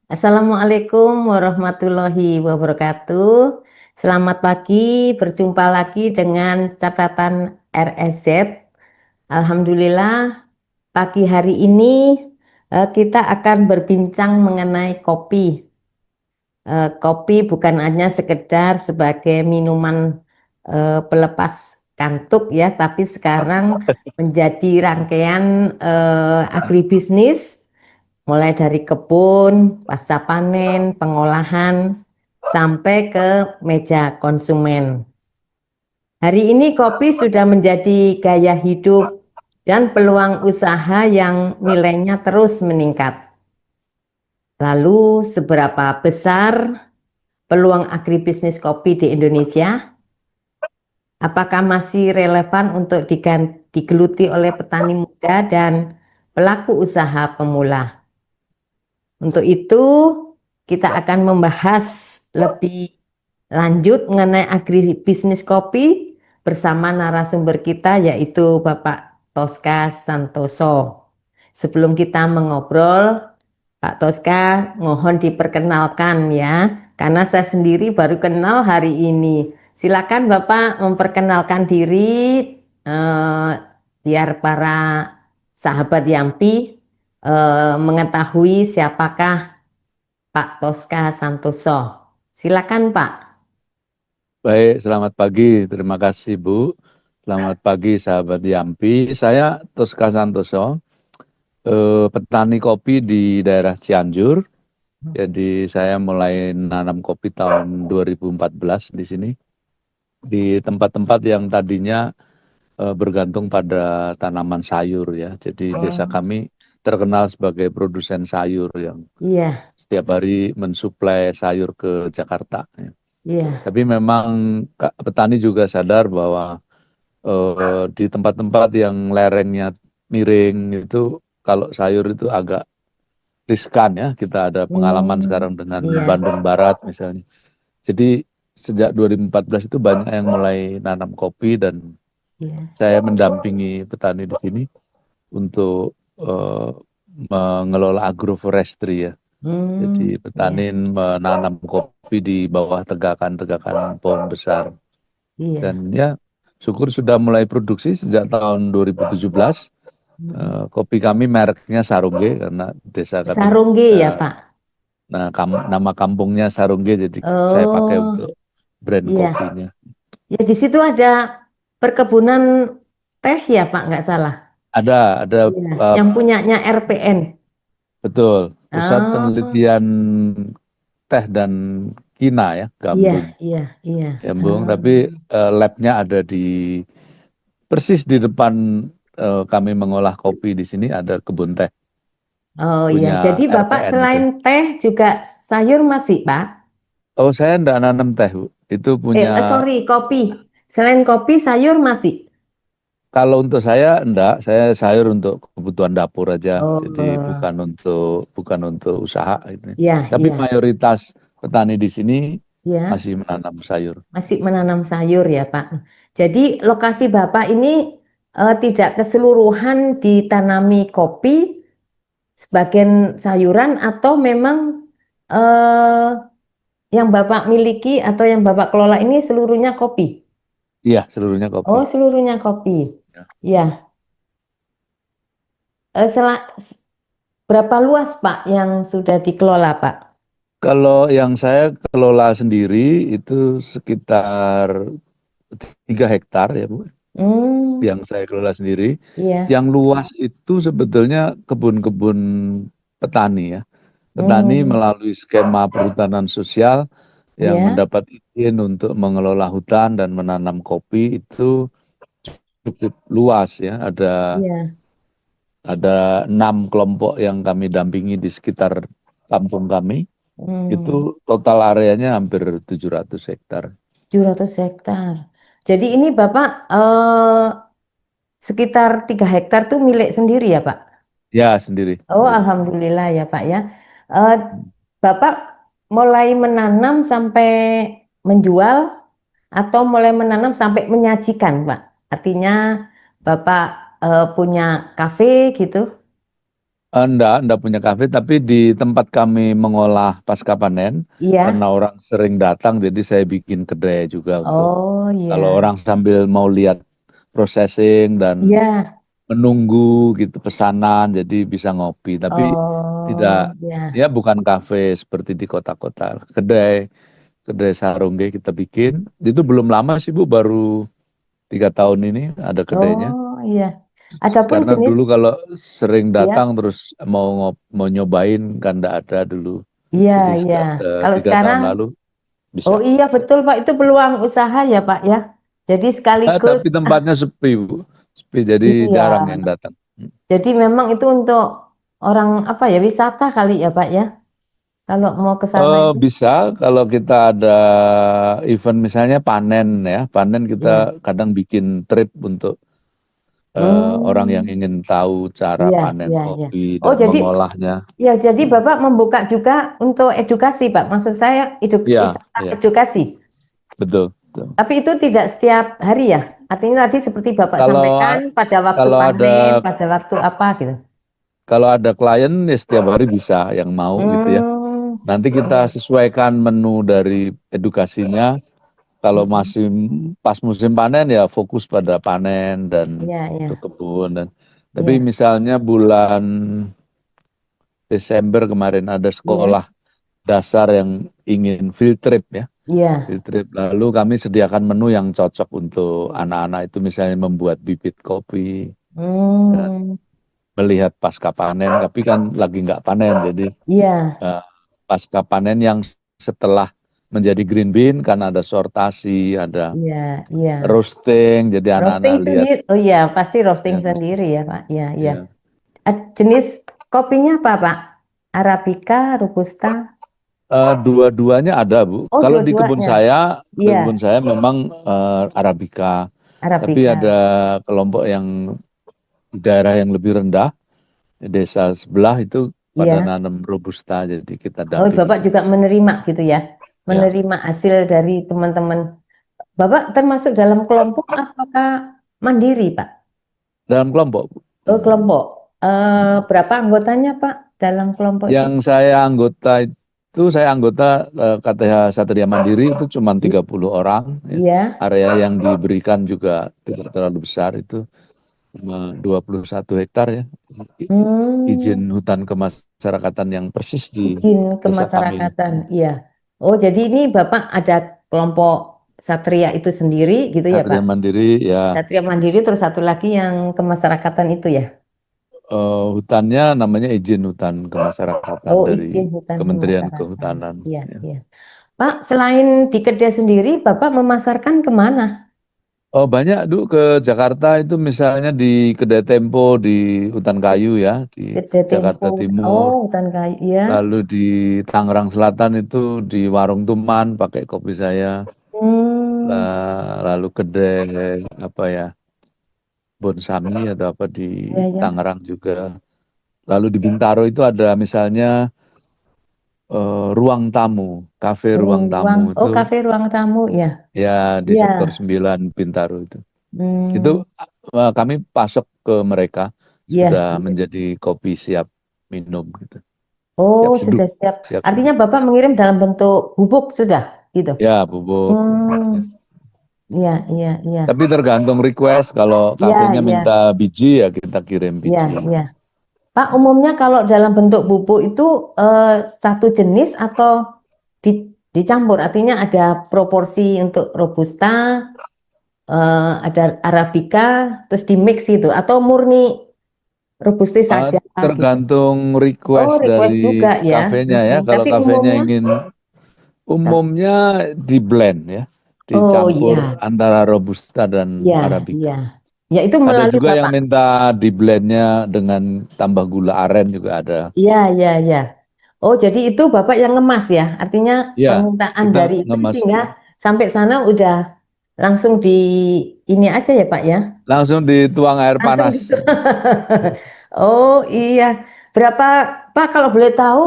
Assalamualaikum warahmatullahi wabarakatuh. Selamat pagi, berjumpa lagi dengan catatan RSZ. Alhamdulillah, pagi hari ini kita akan berbincang mengenai kopi. Kopi bukan hanya sekedar sebagai minuman pelepas kantuk ya, tapi sekarang menjadi rangkaian agribisnis mulai dari kebun, pasca panen, pengolahan, sampai ke meja konsumen. Hari ini kopi sudah menjadi gaya hidup dan peluang usaha yang nilainya terus meningkat. Lalu, seberapa besar peluang agribisnis kopi di Indonesia? Apakah masih relevan untuk digeluti oleh petani muda dan pelaku usaha pemula? Untuk itu, kita akan membahas lebih lanjut mengenai agribisnis kopi bersama narasumber kita yaitu Bapak Tosca Santoso. Sebelum kita mengobrol, Pak Tosca mohon diperkenalkan ya, karena saya sendiri baru kenal hari ini. Silakan Bapak memperkenalkan diri biar para sahabat Yampi mengetahui siapakah Pak Tosca Santoso. Silakan Pak. Baik, selamat pagi. Terima kasih, Bu. Selamat pagi, sahabat Yampi. Saya Tosca Santoso, petani kopi di daerah Cianjur. Jadi saya mulai nanam kopi tahun 2014 di sini. Di tempat-tempat yang tadinya bergantung pada tanaman sayur ya. Jadi desa Oh, kami terkenal sebagai produsen sayur yang iya, setiap hari mensuplai sayur ke Jakarta, ya. iya. Tapi memang petani juga sadar bahwa di tempat-tempat yang lerengnya miring itu kalau sayur itu agak riskan ya. Kita ada pengalaman Hmm, sekarang dengan iya, Bandung Barat misalnya. Jadi sejak 2014 itu banyak yang mulai nanam kopi dan iya. saya mendampingi petani di sini untuk mengelola agroforestry ya. Hmm, Jadi iya, petani menanam kopi di bawah tegakan-tegakan pohon besar. iya. Dan ya syukur sudah mulai produksi sejak tahun 2017. Hmm. Kopi kami mereknya Sarungge karena desa kami, Sarungge ya eh, Pak. nah nama kampungnya Sarungge jadi saya pakai Oh, untuk brand iya. kopinya. Ya di situ ada perkebunan teh ya Pak, nggak salah. Ada Iya. eh, Yang punyanya RPN. betul Pusat Oh, Penelitian Teh dan Kina ya, iya, Gambung. iya, iya. Gambung, Oh, tapi labnya ada di persis di depan kami mengolah kopi di sini ada kebun teh oh iya. punya Jadi Bapak RPN itu. selain teh juga sayur masih Pak? Oh, saya enggak nanam teh, Bu. Itu punya, Sorry, kopi. Selain kopi, sayur masih. kalau untuk saya enggak, saya sayur untuk kebutuhan dapur aja. Jadi Oh, bukan untuk usaha gitu. iya, Tapi iya, mayoritas petani di sini iya. masih menanam sayur. Masih menanam sayur ya, Pak. Jadi lokasi Bapak ini tidak keseluruhan ditanami kopi, sebagian sayuran, atau memang eh, yang Bapak miliki atau yang Bapak kelola ini seluruhnya kopi? Iya, seluruhnya kopi. Oh, seluruhnya kopi. Ya. Ya. Eh, sela- Berapa luas Pak yang sudah dikelola Pak? Kalau yang saya kelola sendiri itu sekitar 3 hektar ya, Bu. Hmm, Yang saya kelola sendiri. iya. Yang luas itu sebetulnya kebun-kebun petani ya. Petani Hmm, melalui skema perhutanan sosial yang iya. mendapat izin untuk mengelola hutan dan menanam kopi itu cukup luas ya. Iya. Ada 6 kelompok yang kami dampingi di sekitar kampung kami. Hmm. Itu total areanya hampir 700 hektar. 700 hektar. Jadi ini Bapak sekitar 3 hektar tuh milik sendiri ya Pak? Ya, sendiri, Oh sendiri. Alhamdulillah ya Pak ya. Eh, Bapak mulai menanam sampai menjual atau mulai menanam sampai menyajikan Pak? Artinya Bapak punya kafe gitu? Enggak punya kafe, tapi di tempat kami mengolah pasca panen, Iya. karena orang sering datang, jadi saya bikin kedai juga untuk Oh kalau iya. orang sambil mau lihat processing dan Iya. menunggu gitu pesanan, jadi bisa ngopi. Tapi Oh tidak, iya. ya bukan kafe seperti di kota-kota. Kedai sarungge kita bikin. Itu belum lama sih Bu, baru 3 tahun ini ada kedainya. Oh iya. Adapun Karena jenis dulu kalau sering datang ya. terus mau nyobain kan enggak ada dulu. Iya, Jadi iya. Kalau 3 tahun sekarang, lalu oh bisa. iya betul Pak, itu peluang usaha ya Pak ya. Jadi sekaligus, Tapi tempatnya sepi Bu, sepi jadi iya. jarang yang datang. Jadi memang itu untuk orang apa ya, wisata kali ya Pak ya. Kalau mau ke sana itu, Bisa kalau kita ada event misalnya panen ya, panen kita iya. kadang bikin trip untuk orang yang Hmm, ingin tahu cara iya, panen iya, iya. kopi Oh dan jadi, mengolahnya. ya jadi Mm. Bapak membuka juga untuk edukasi Pak. Maksud saya Iya, wisata iya, edukasi. betul, betul. Tapi itu tidak setiap hari ya. Artinya tadi seperti Bapak Kalau sampaikan pada waktu kalau ada panen, pada waktu apa gitu. Kalau ada klien ya setiap hari bisa yang mau gitu ya. Hmm, Nanti kita iya, sesuaikan menu dari edukasinya. Kalau mm, masih pas musim panen ya fokus pada panen dan iya, iya, ke kebun dan tapi iya, misalnya bulan Desember kemarin ada iya, sekolah dasar yang ingin field trip ya. iya. Field trip lalu kami sediakan menu yang cocok untuk anak-anak itu misalnya membuat bibit kopi dan Hmm, melihat pasca panen tapi kan lagi nggak panen jadi iya, eh, pasca panen yang setelah menjadi green bean kan ada sortasi, ada iya, iya. roasting, jadi anak-anak Roasting lihat sendiri. Oh iya, pasti roasting ya roasting. sendiri ya Pak. Iya, iya. Ya. Jenis kopinya apa Pak? Arabica, Robusta. Dua-duanya ada Bu. Oh, Kalau dua-duanya. di Iya, kebun saya memang Arabica, tapi Arabica. ada kelompok yang di daerah yang lebih rendah, di desa sebelah itu pada Iya. nanam robusta, jadi kita Oh, dampingi Bapak juga juga. menerima gitu ya. Ya, Menerima hasil dari teman-teman. Bapak termasuk dalam kelompok ataukah mandiri, Pak? dalam kelompok Bu. Oh, kelompok. Mm. Berapa anggotanya, Pak, dalam kelompok itu? Yang saya anggota KTH Satria Mandiri itu cuma I- 30 orang ya. Iya. Area yang diberikan juga tidak terlalu besar itu cuma 21 hektar ya. I- Hmm, Izin hutan kemasyarakatan yang persis di izin desa kami ini. kemasyarakatan. Iya. Oh, jadi ini Bapak ada kelompok Satria itu sendiri gitu ya, Pak? Satria Mandiri ya, Satria Mandiri terus satu lagi yang kemasyarakatan itu ya? hutannya namanya izin hutan kemasyarakatan Oh, dari izin hutan Kementerian kemasyarakatan. Kehutanan Iya, ya. iya. Pak, selain di kedai sendiri, Bapak memasarkan kemana? Oh banyak ke Jakarta itu misalnya di Kedai Tempo di Hutan Kayu ya di Kedai Tempo. Jakarta Timur, Oh, hutan kayu. Ya. lalu di Tangerang Selatan itu di Warung Tuman pakai kopi saya, Hmm, lalu kedai apa ya Bonsami atau apa di ya, ya. Tangerang juga, lalu di Bintaro itu ada misalnya ruang tamu, kafe ruang tamu Oh, itu kafe ruang tamu, ya. ya di Iya. Sektor 9 Bintaro itu. Itu Hmm, kami pasok ke mereka iya, sudah iya. menjadi kopi siap minum gitu. Oh, Siap seduh, sudah siap. siap Artinya seduh. Bapak mengirim dalam bentuk bubuk sudah, gitu. Ya, bubuk. Ya. Hmm, iya, iya, iya. Tapi tergantung request kalau Iya, kafenya iya, minta biji ya kita kirim iya, biji. iya. Pak, umumnya kalau dalam bentuk bubuk itu eh, satu jenis atau dicampur? Artinya ada proporsi untuk robusta, ada arabica, terus di mix itu, atau murni robusta saja gitu. Tergantung Oh, request request dari juga ya. kafenya ya. Kalau Tapi kafenya umumnya, ingin umumnya di blend ya, oh dicampur iya, antara robusta dan iya, iya. arabica. Ya itu Ada melalui juga yang Bapak. minta di blendnya dengan tambah gula aren juga ada. Iya, iya, iya. Oh, jadi itu Bapak yang ngemas ya. Artinya Ya, permintaan kita dari itu ngemas sehingga sampai sana udah langsung di ini aja ya Pak ya. langsung dituang air Langsung panas. gitu. Oh iya. Berapa Pak kalau boleh tahu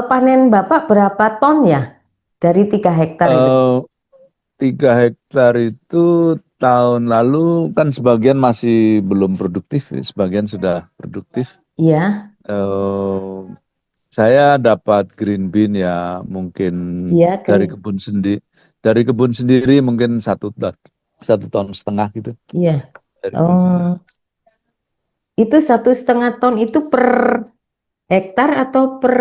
panen Bapak berapa ton ya dari 3 hektar itu? Eh, 3 hektar itu tahun lalu kan sebagian masih belum produktif, sebagian sudah produktif. Iya. Eh, saya dapat green bean ya mungkin Iya, dari green. kebun sendiri mungkin 1,5 ton gitu Iya. dari kebun Oh, sendiri. itu 1,5 ton itu per hektar atau per,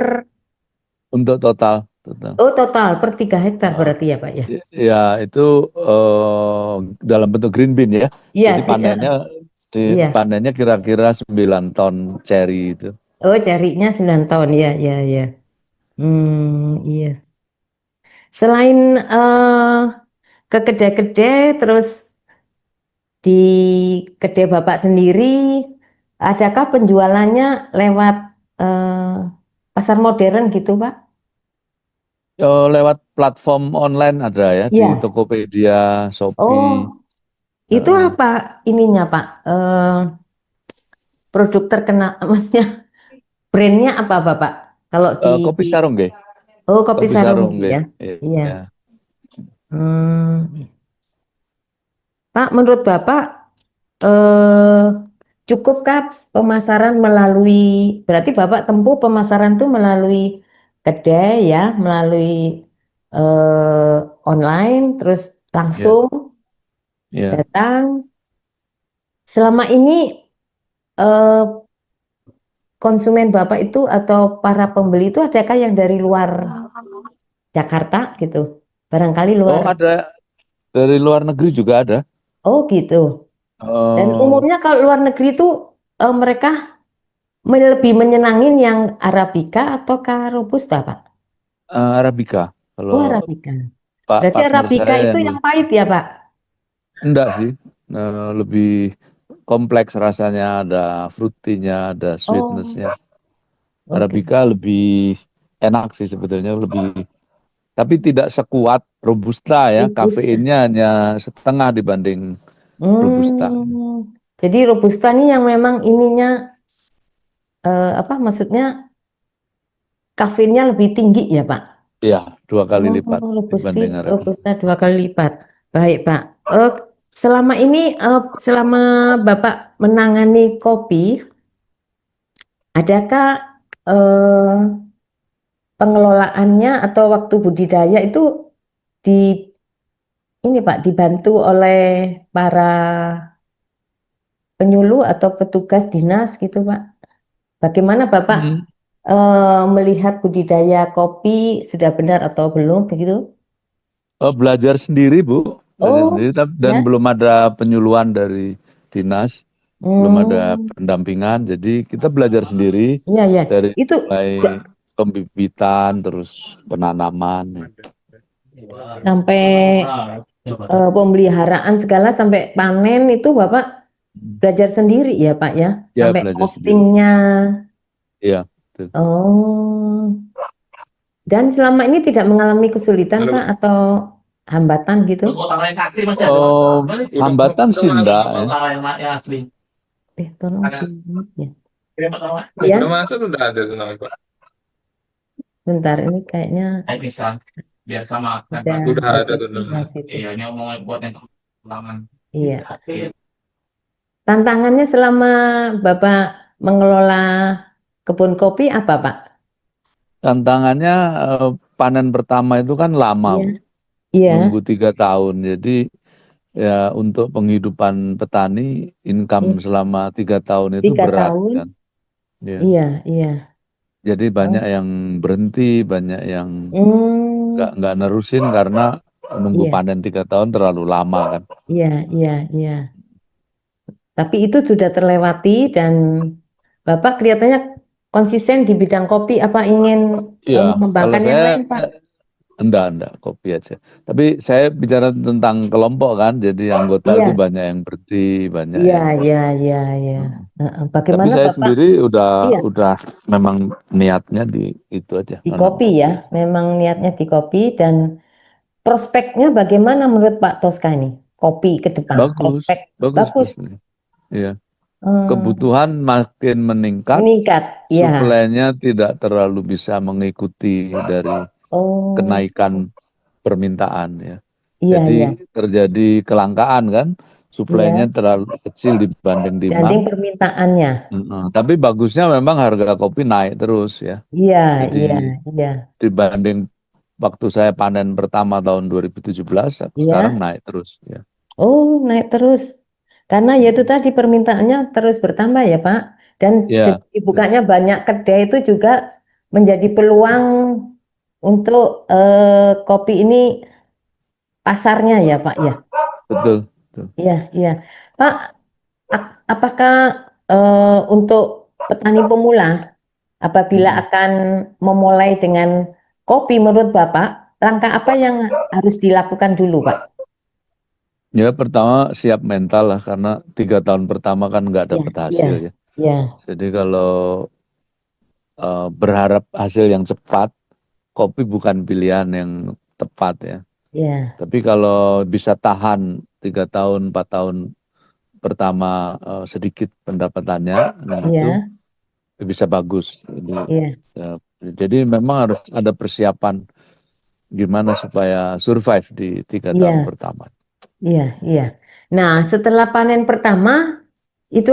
Untuk total. oh total per 3 hektar Eh, berarti ya Pak ya? ya itu dalam bentuk green bean ya. Iya, Jadi iya. panennya kira-kira 9 ton cherry itu. Oh, carinya 9 tahun ya, ya, ya. Iya. Selain ke kedai-kedai, terus di kedai Bapak sendiri, adakah penjualannya lewat eh, pasar modern gitu, Pak? Lewat platform online ada ya di Iya. Tokopedia, Shopee. Oh, itu Heeh. apa ininya, Pak? Produk terkenal, maksudnya brandnya apa, Bapak? Kalau di, Kopi sarung nggih. oh, kopi Kopi sarung Sarunggi nggih. ya? Iya. Iya. Hmm, Pak, menurut Bapak eh, cukupkah pemasaran melalui, berarti Bapak tempuh pemasaran itu melalui kedai ya, melalui eh, online, terus Iya. langsung Iya. datang. Selama ini eh, konsumen Bapak itu atau para pembeli itu adakah yang dari luar Jakarta gitu? Barangkali luar. Oh, ada dari luar negeri juga ada. Oh gitu. Dan Eh, umumnya kalau luar negeri itu mereka lebih menyenangin yang Arabica atau Robusta, Pak? Arabica. Oh, Kalau Arabica. Pak Berarti partner Arabica saya itu yang yang pahit ya, Pak? enggak sih. Lebih kompleks rasanya, ada fruitynya, ada Oh, sweetnessnya. oke. Arabica lebih enak sih sebetulnya, lebih tapi tidak sekuat Robusta ya. Robusta. Kafeinnya hanya setengah dibanding Robusta. Jadi Robusta ini yang memang ininya apa maksudnya kafeinnya lebih tinggi ya, Pak? Iya, 2 kali lipat Oh, dibanding Arabica. Robusta 2 kali lipat. Baik, Pak. Selama ini, selama Bapak menangani kopi, adakah eh, pengelolaannya atau waktu budidaya itu di ini Pak dibantu oleh para penyuluh atau petugas dinas gitu Pak? Bagaimana Bapak Hmm. melihat budidaya kopi sudah benar atau belum begitu? Belajar sendiri, Bu. Belajar sendiri, Oh, dan ya. belum ada penyuluhan dari dinas, belum ada Hmm, pendampingan. Jadi kita belajar sendiri iya ya. dari Itu mulai pembibitan, terus penanaman. sampai pemeliharaan segala sampai panen itu Bapak belajar sendiri ya Pak ya, Ya, sampai belajar sendiri. roastingnya. Iya, betul. Oh, dan selama ini tidak mengalami kesulitan Pak atau hambatan gitu? Hambatan sih enggak ya. Tolong di ya. Belum Ya, masuk udah ada tuh namanya, Pak. bentar ini kayaknya ada Udah ada tuh namanya. notifikasi itu. Iya. Tantangannya selama Bapak mengelola kebun kopi apa Pak? Tantangannya panen pertama itu kan lama, Iya, Bu. iya, Nunggu 3 tahun. Jadi ya untuk penghidupan petani, income iya. selama 3 tahun itu Tiga berat tahun. kan. Ya. Iya, iya. Jadi banyak Oh. yang berhenti, banyak yang Hmm, nggak nerusin karena nunggu iya, panen 3 tahun terlalu lama kan. iya, iya, iya. Tapi itu sudah terlewati dan Bapak kelihatannya konsisten di bidang kopi. Apa ingin Iya, kalau mengembangkan yang saya lain, Pak? enggak, kopi aja. Tapi saya bicara tentang kelompok kan, jadi anggota itu Iya, banyak yang berhenti, banyak iya, yang. iya, iya, iya. Mm. Tapi Bagaimana saya Bapak? sendiri udah Iya, udah memang niatnya di itu aja, di nanam kopi kopi ya. aja. Memang niatnya di kopi dan prospeknya bagaimana menurut Pak Toska ini? Kopi ke depan, Bagus, prospek bagus, bagus. bagus. Iya, Hmm, kebutuhan makin meningkat, meningkat, ya. suplainya tidak terlalu bisa mengikuti dari Oh, kenaikan permintaan ya. iya, Jadi iya, terjadi kelangkaan kan, suplainya terlalu kecil dibanding Dibanding demand. permintaannya. Tapi bagusnya memang harga kopi naik terus ya. Iya, iya, Jadi iya, dibanding waktu saya panen pertama tahun 2017, sekarang iya. naik terus ya. Oh, naik terus. Karena ya itu tadi permintaannya terus bertambah ya, Pak. Dan Ya, dibukanya banyak kedai itu juga menjadi peluang untuk kopi ini pasarnya ya, Pak ya. betul, betul. Iya, iya. Pak, apakah untuk petani pemula apabila Mm-mm. akan memulai dengan kopi menurut Bapak, langkah apa yang harus dilakukan dulu, Pak? Ya pertama siap mental lah karena 3 tahun pertama kan nggak Iya, dapat iya, hasil ya. iya, Jadi kalau berharap hasil yang cepat, kopi bukan pilihan yang tepat ya. iya, Tapi kalau bisa tahan 3 tahun, 4 tahun pertama sedikit pendapatannya, nah itu iya, bisa bagus. Jadi, iya, jadi memang harus ada persiapan gimana supaya survive di 3 tahun iya, pertama. iya, iya. Nah, setelah panen pertama, itu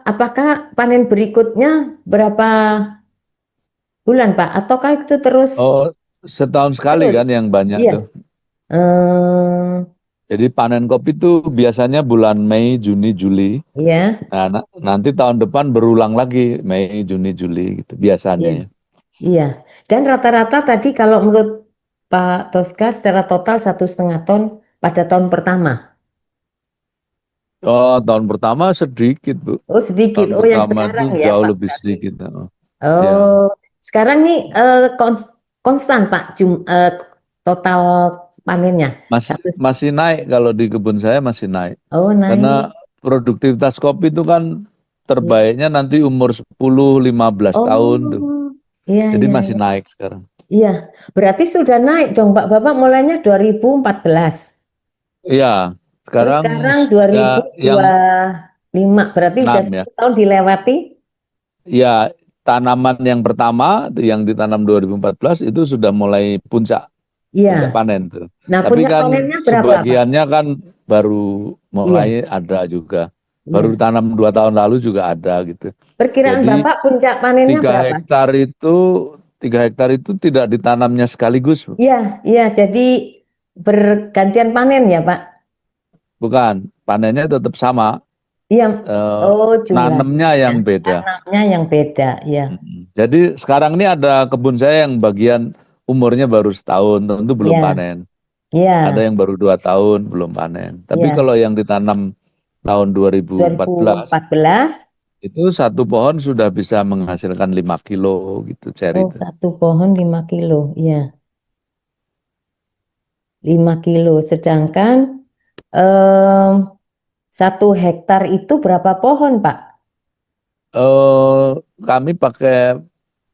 apakah panen berikutnya berapa bulan, Pak? Ataukah itu terus Oh, setahun sekali terus? kan yang banyak Iya. tuh. Eh, Jadi panen kopi itu biasanya bulan Mei, Juni, Juli. iya, Nah, nanti tahun depan berulang lagi Mei, Juni, Juli gitu biasanya iya, ya. iya. Dan rata-rata tadi kalau menurut Pak Tosca secara total 1,5 ton pada tahun pertama. Oh, tahun pertama sedikit, Bu. Oh, sedikit. Tahun Oh, yang pertama sekarang itu ya, jauh Pak. lebih Berarti. sedikit. Ya. Oh, sekarang nih konstan Pak total panennya. Masih Satu. masih naik kalau di kebun saya masih naik. Oh, Karena naik. produktivitas kopi itu kan Iya. terbaiknya nanti umur 10-15 tahun tuh. Oh, iya, Jadi iya, masih iya. naik sekarang. Iya, berarti sudah naik dong Pak. Bapak mulainya 2014. Iya, Terus sekarang sekarang dua ya ribu yang dua puluh lima. Berarti sudah 6 ya. 1 tahun dilewati. Ya, tanaman yang pertama tuh yang ditanam 2014 itu sudah mulai puncak puncak Iya. panen tuh. Nah, Tapi puncak kan panennya berapa Pak? sebagiannya kan baru Iya, mulai ada juga. Baru iya. tanam 2 tahun lalu juga ada gitu. Perkiraan Jadi Bapak puncak panennya tiga berapa? hektar itu 3 hektar itu tidak ditanamnya sekaligus, Bu. Iya, iya. Jadi bergantian panen ya Pak. Bukan, panennya tetap sama, Iya. eh, Oh, nanemnya jumlahnya. yang beda. Tanamnya yang beda. Iya. Jadi sekarang ini ada kebun saya yang bagian umurnya baru setahun, tentu belum Iya, panen. Ada iya, yang baru 2 tahun belum panen. Tapi iya. kalau yang ditanam tahun 2014 2014. itu satu pohon sudah bisa menghasilkan 5 kilo gitu cherry Oh, itu. satu pohon 5 kilo. Iya, 5 kilo. Sedangkan em, 1 hektar itu berapa pohon, Pak? Eh, Kami pakai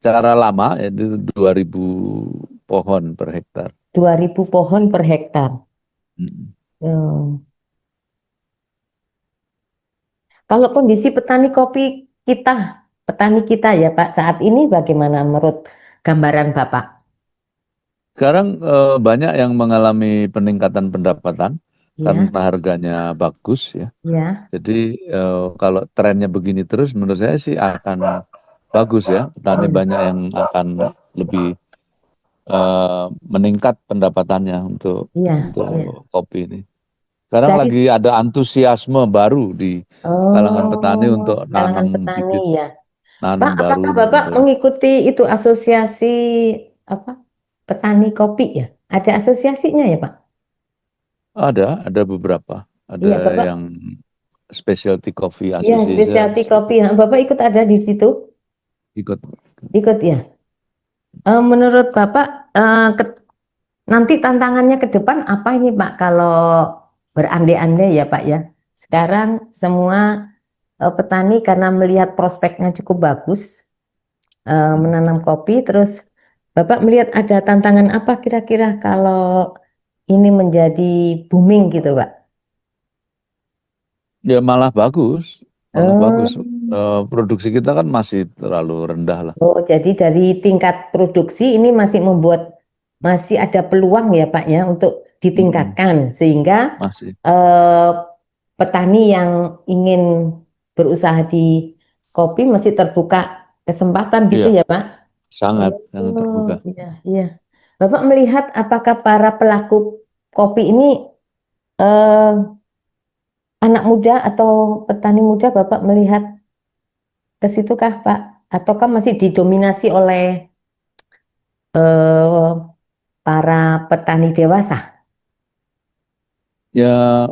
cara lama yaitu 2000 pohon per hektar. 2.000 pohon per hektar. Mm. Hmm. Kalau kondisi petani kita ya Pak, saat ini bagaimana menurut gambaran Bapak? Sekarang banyak yang mengalami peningkatan pendapatan karena Ya, harganya bagus ya. ya, Jadi kalau trennya begini terus menurut saya sih akan bagus ya. Petani ya, banyak yang akan lebih meningkat pendapatannya ya, untuk ya. kopi ini. Sekarang Dari lagi ada antusiasme baru di kalangan petani oh, untuk kalangan nanam petani bibit, ya. Pak, nanam apakah baru Bapak gitu. mengikuti itu asosiasi apa? Petani kopi ya? Ada asosiasinya ya, Pak? Ada beberapa. Ada Iya, Bapak. yang Specialty Coffee Iya, Association specialty gitu. kopi. Nah, Bapak ikut ada di situ? Ikut. Ikut ya. Menurut Bapak, nanti tantangannya ke depan apa ini Pak? Kalau berandai-andai ya Pak ya. Sekarang semua petani karena melihat prospeknya cukup bagus, menanam kopi, terus Bapak melihat ada tantangan apa kira-kira kalau ini menjadi booming gitu Pak? Ya malah bagus, malah Oh, bagus. Produksi kita kan masih terlalu rendah lah. oh, jadi dari tingkat produksi ini masih ada peluang ya Pak ya untuk Mm-mm. ditingkatkan sehingga Masih. eh, petani yang ingin berusaha di kopi masih terbuka kesempatan gitu Iya, ya, Pak? sangat Oh, terbuka. iya, iya. Bapak melihat apakah para pelaku kopi ini eh, anak muda atau petani muda, Bapak melihat ke situ kah, Pak? Ataukah masih didominasi oleh eh, para petani dewasa? Ya,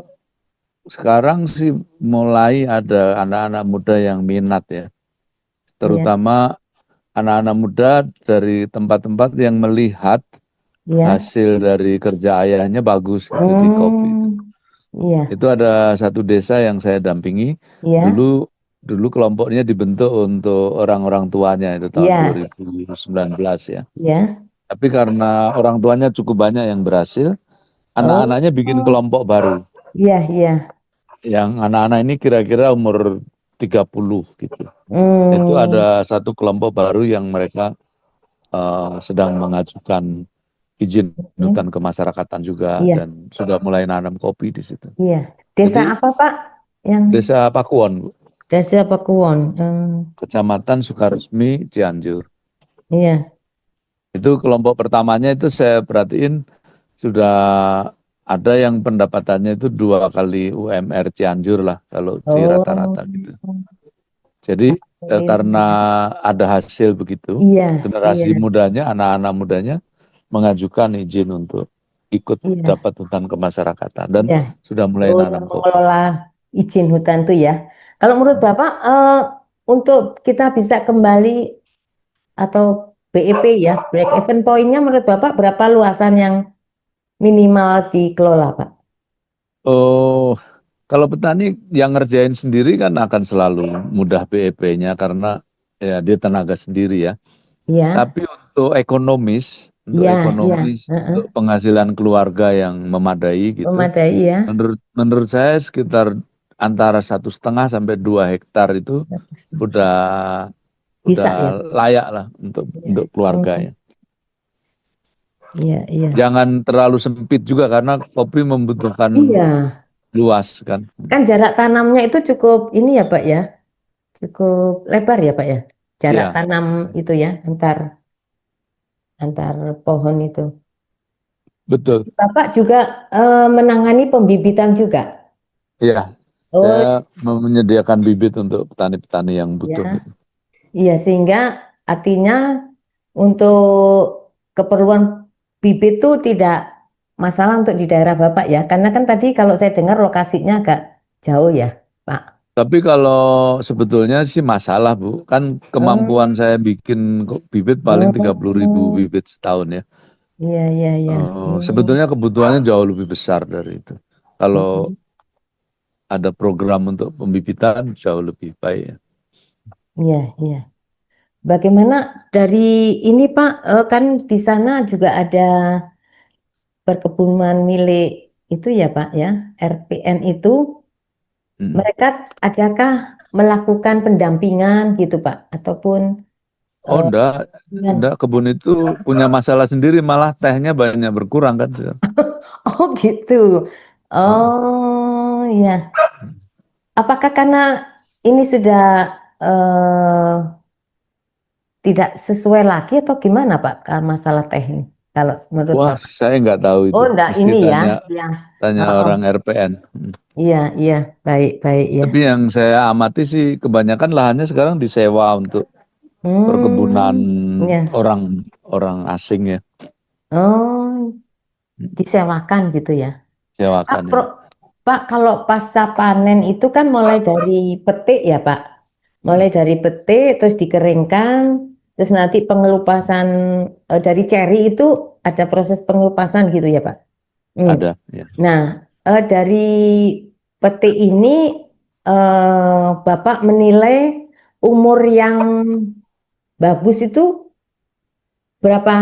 sekarang sih mulai ada anak-anak muda yang minat ya, Iya, terutama anak-anak muda dari tempat-tempat yang melihat iya. hasil dari kerja ayahnya bagus gitu di kopi itu. Hmm, iya, Itu ada satu desa yang saya dampingi, iya, dulu dulu kelompoknya dibentuk untuk orang-orang tuanya itu tahun iya, 2019 ya. iya. Tapi karena orang tuanya cukup banyak yang berhasil, Oh, anak-anaknya bikin kelompok baru. iya, iya. Yang anak-anak ini kira-kira umur 30 gitu. Itu Hmm, ada satu kelompok baru yang mereka sedang mengajukan izin hutan hmm, kemasyarakatan juga iya, dan sudah mulai nanam kopi di situ. iya. Desa Jadi apa, Pak? Yang Desa Pakuwon, Bu. Desa Pakuwon. Kecamatan Sukaresmi, Cianjur. Iya. Itu kelompok pertamanya itu saya perhatiin sudah ada yang pendapatannya itu 2 kali UMR Cianjur lah kalau di Oh, rata-rata gitu. Jadi karena alhamdulillah. ada hasil begitu, Iya, iya, generasi mudanya, anak-anak mudanya mengajukan izin untuk ikut iya, dapat hutan kemasyarakatan dan iya. sudah mulai Oh, yang nanam kopi. mengelola izin hutan tuh ya. Kalau menurut Bapak, untuk kita bisa kembali atau BEP ya, Black Event Point-nya menurut Bapak berapa luasan yang minimal dikelola, Pak? Oh, kalau petani yang ngerjain sendiri kan akan selalu mudah BEP-nya karena ya dia tenaga sendiri ya. Iya, Tapi untuk iya, iya. ekonomis, Heeh. untuk penghasilan keluarga yang memadai gitu, Memadai ya. menurut saya sekitar antara 1,5 sampai 2 hektar itu udah Bisa udah ya. layak lah Iya. untuk keluarga Hmm, ya. iya, iya. Jangan terlalu sempit juga karena kopi membutuhkan Iya, luas kan. kan jarak tanamnya itu cukup ini ya, Pak ya. Cukup lebar ya, Pak ya. Jarak Iya, tanam itu ya antar antar pohon itu. betul. Bapak juga menangani pembibitan juga. Iya, Oh, saya menyediakan bibit untuk petani-petani yang butuh. ya. Iya, sehingga artinya untuk keperluan bibit itu tidak masalah untuk di daerah Bapak ya. Karena kan tadi kalau saya dengar lokasinya agak jauh ya, Pak. Tapi kalau sebetulnya sih masalah, Bu. Kan kemampuan Hmm, saya bikin bibit paling 30.000 oh, bibit setahun ya. iya, iya, iya. Sebetulnya kebutuhannya jauh lebih besar dari itu. Kalau Hmm, ada program untuk pembibitan jauh lebih baik ya. iya, iya. Bagaimana dari ini Pak, kan di sana juga ada perkebunan milik itu ya Pak ya, RPN itu, Mm. mereka adakah melakukan pendampingan gitu Pak, ataupun Oh, eh, enggak, kebun itu punya masalah sendiri, malah tehnya banyak berkurang kan sekarang. oh gitu, Heeh. oh ya, apakah karena ini sudah eh, tidak sesuai lagi atau gimana Pak, masalah teknis kalau menurut Wah, Bapak? saya nggak tahu Oh itu. enggak Mesti ini ya, tanya ya, tanya oh, oh. orang RPN. Iya, iya, baik, baik ya. Tapi yang saya amati sih kebanyakan lahannya sekarang disewa untuk perkebunan Hmm, ya. orang orang asing ya, Oh, disewakan gitu ya. Pak, sewakan ya. Pak, kalau pasca panen itu kan mulai dari petik ya, Pak. Mulai dari petik, terus dikeringkan, terus nanti pengelupasan dari ceri itu ada proses pengelupasan gitu ya, Pak. Hmm. Ada ya. Nah, dari petik ini Bapak menilai umur yang bagus itu berapa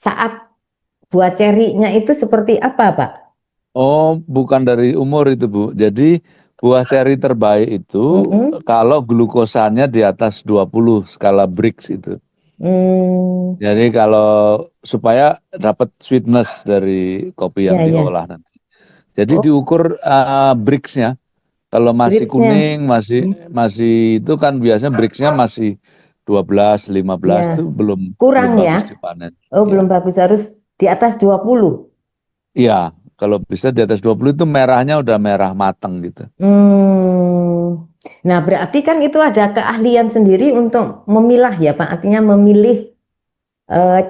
saat buah cerinya itu seperti apa, Pak? Oh, bukan dari umur itu, Bu. Jadi buah seri terbaik itu Mm-mm. kalau glukosanya di atas 20 skala Brix itu. Hmm, Jadi kalau supaya dapat sweetness dari kopi yang ya, ya. diolah nanti. Jadi Oh, diukur BRICS-nya. Kalau masih grades-nya. kuning, masih Hmm, masih itu kan biasanya BRICS-nya masih 12, 15 ya, itu belum kurang bagus ya. dipanen. Oh, belum Ya. bagus, harus di atas 20. Iya, kalau bisa di atas 20 itu merahnya udah merah mateng gitu. Nah, berarti kan itu ada keahlian sendiri untuk memilah ya, Pak. Artinya memilih